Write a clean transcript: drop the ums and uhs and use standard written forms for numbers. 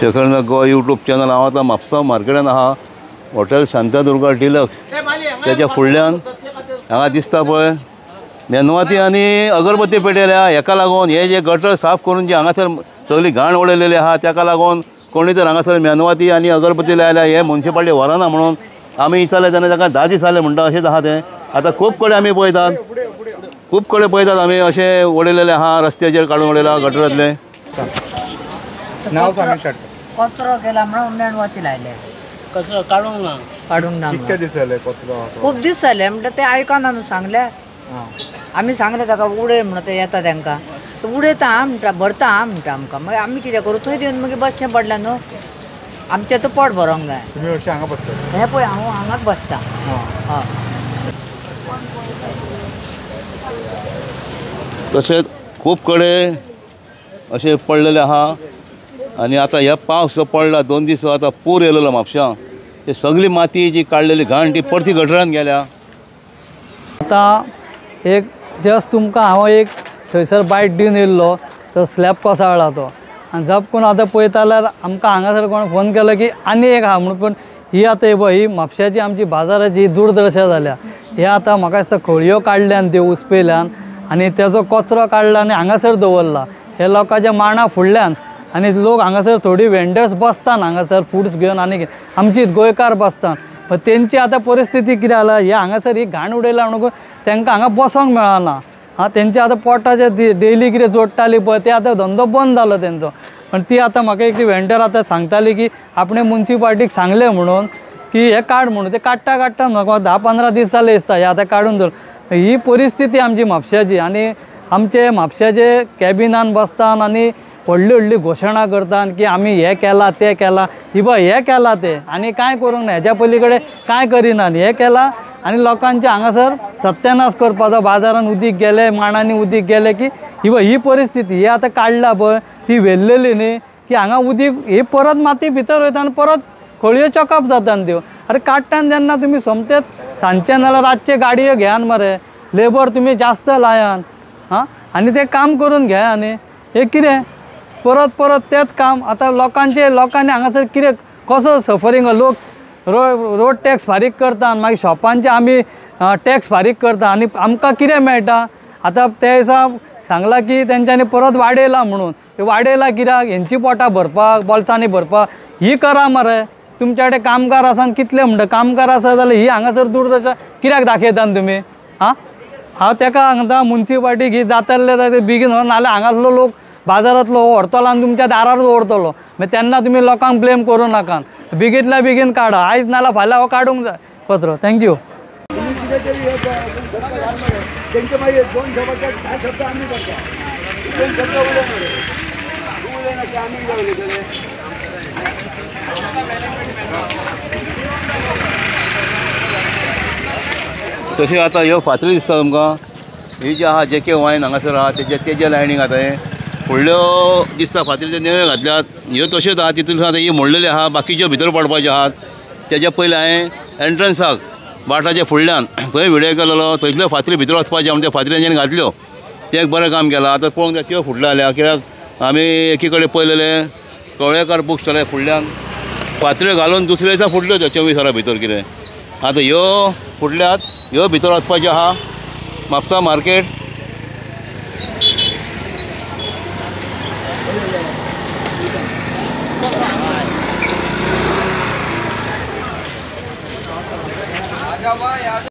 Shekhar Goa YouTube channel हांव आतां म्हापसा मार्केटान आहा. हॉटेल शांतादुर्गा डिलक्स त्याच्या फुडल्यान हांगा दिसता पळय मेनवाती आनी अगरबत्ती पेटयल्या. हेका लागून हे जे गटर साफ करून जे हांगासर सगळी घाण उडयलेली आहा ताका लागून कोणी तर हांगासर मेनवाती आनी अगरबत्ती लायल्या. हे म्युन्सिपाल्टी व्हरना म्हणून आमी विचारले तेन्ना ताका 10 दीस जाले म्हणटा. अशेंच आहा तें. आतां खूब कडेन आमी पळयतात, खूब कडेन पळयतात आमी अशें उडयलेले आहा. रस्त्याचेर काडून उडयला गटरांतले. नाव सांगू कचरो केला म्हणून मेणवाती लायले. कचरो काढूंक ना. कितके दीस जाले कचरो? खूप दीस जाले म्हणटा ते आयकना न्हू. सांगले आमी सांगले ताका उडय म्हणून ते येता तांकां. उडयता म्हणटा भरता म्हणटा आमकां. मागीर आमी कितें करूं? थंय दिवन मागीर बसचें पडलें न्हू. आमचें तो पोट भरोंक जाय. तुमी अशें हांगा बसता? हे पळय हांव हांगाच बसता. हय. तशेंच खूब कडेन अशें पडलेले आहा. आनी आतां हे पावस जो पडला 2 दीस आतां पूर येयलेलो म्हापशां. ते सगळी माती जी काडलेली घाण ती परती गटरान गेल्या. आतां एक जस्ट तुमकां हांव एक थंयसर बायट दिवन येयल्लो. तो स्लॅब कोसळ्ळा तो. आनी जप करून आतां पळयता जाल्यार आमकां हांगासर कोण फोन केलो की आनी एक आहा म्हणून. पूण ही आतां हे पळय ही म्हापशाची आमची बाजाराची दुर्दशा जाल्या. हे आतां म्हाका दिसता खळयो काडल्यान त्यो उसपयल्यान आनी तेजो कचरो काडला आनी हांगासर दवरला हे लोकांच्या मांडा फुडल्यान. आनी लोक हांगासर थोडी वेंडर्स बसतात हांगासर फूड्स घेवन आनी आमची गोंयकार बसतात. पण तेंची आतां परिस्थिती कितें जाला? हे हांगासर ही घाण उडयला म्हणून तांकां हांगा बसोंक मेळना. तेंचे आतां पोटाचे डेली कितें जोडटाली पळय ते आतां धंदो बंद जालो तेंचो. पण ती आतां म्हाका एक वेंडर आतां सांगताली की आपणे म्युन्सिपाल्टीक सांगलें म्हणून की हे काड म्हणून. ते काडटा काडटा म्हाका 10-15 दीस जाले दिसता हे आतां काडून दवर. ही परिस्थिती आमची म्हापशाची. आनी आमचे म्हापशाचे कॅबिनान बसतात आनी व्हडली व्हडली घोशणा करतात की आमी हे केलां तें केलां. ही पळय हे केलां तें आनी कांय करूंक ना. हेच्या पलीकडे कांय करिनात. हे केलां आनी लोकांचे हांगासर सत्यानाश करपाचो. बाजारान उदीक गेले मांडांनी उदीक गेले की ही पळय ही परिस्थिती. ही आतां काडला पळय ती वेल्लेली न्ही की हांगा उदीक ही परत माती भितर वयता आनी परत खळयो चॉकअप जातात त्यो. अरे काडटान जेन्ना तुमी सोमतेच सांजचे नाल्यार रातचे गाडयो घेयान मरे. लेबर तुमी जास्त लायान आनी ते काम करून घेया. आनी हे कितें परत परत तेच काम. आतां लोकांनी हांगासर कितें कसो सफरींग? लोक रोड टॅक्स फारीक करता मागीर शॉपांचे आमी टॅक्स फारीक करता आनी आमकां कितें मेळटा? आतां ते दिसा सांगलां की तेंच्यांनी परत वाडयला म्हणून. वाडयला कित्याक? हेंची पोटां भरपाक बोल्सांनी भरपाक. ही करा मरे. तुमच्या कडेन कामगार आसा कितले म्हणटा कामगार आसा जाल्यार ही हांगासर दुर्दशा कित्याक दाखयतात तुमी? हांव ताका सांगता म्युन्सिपाल्टीक ही जाताले बेगीन नाल्यार हांगासलो लोक बाजारांतलो व्हरतलो आनी तुमच्या दारार दवरतलो. मागीर तेन्ना तुमी लोकांक ब्लेम करूं नाका. बेगींतल्या बेगीन काडा. आयज नाल्यार फाल्यां हो काडूंक जाय कचरो. थँक्यू. तशें आतां ह्यो फातरी दिसता तुमकां. ही जी आहा JK वायन हांगासर आहा तेजे लायनीक आतां हे फुडल्यो दिसता फातरी ते नेव्यो घातल्यात. ह्यो तश्योच आहा तितून आतां ही मोडलेली आहा. बाकीच्यो भितर पडपाच्यो आहात. तेज्या पयलीं हांवें एंट्रन्साक बाटाच्या फुडल्यान थंय व्हिडियो केलेलो. थंयसल्यो फातरी भितर वचपाच्यो म्हणून त्या फातरी तेंच्यांनी घातल्यो. ते एक बरें काम केलां. आतां पळोवंक जाय त्यो फुडल्यो जाल्या. कित्याक आमी एकी कडेन पळयलेले कवळेकार बूक स्टॉला फुडल्यान फातऱ्यो घालून दुसऱ्या दिसा फुडल्यो त्यो 24 वरां भितर कितें. आतां ह्यो फुडल्यात ह्यो भितर वचपाच्यो आहा. म्हापसा मार्केट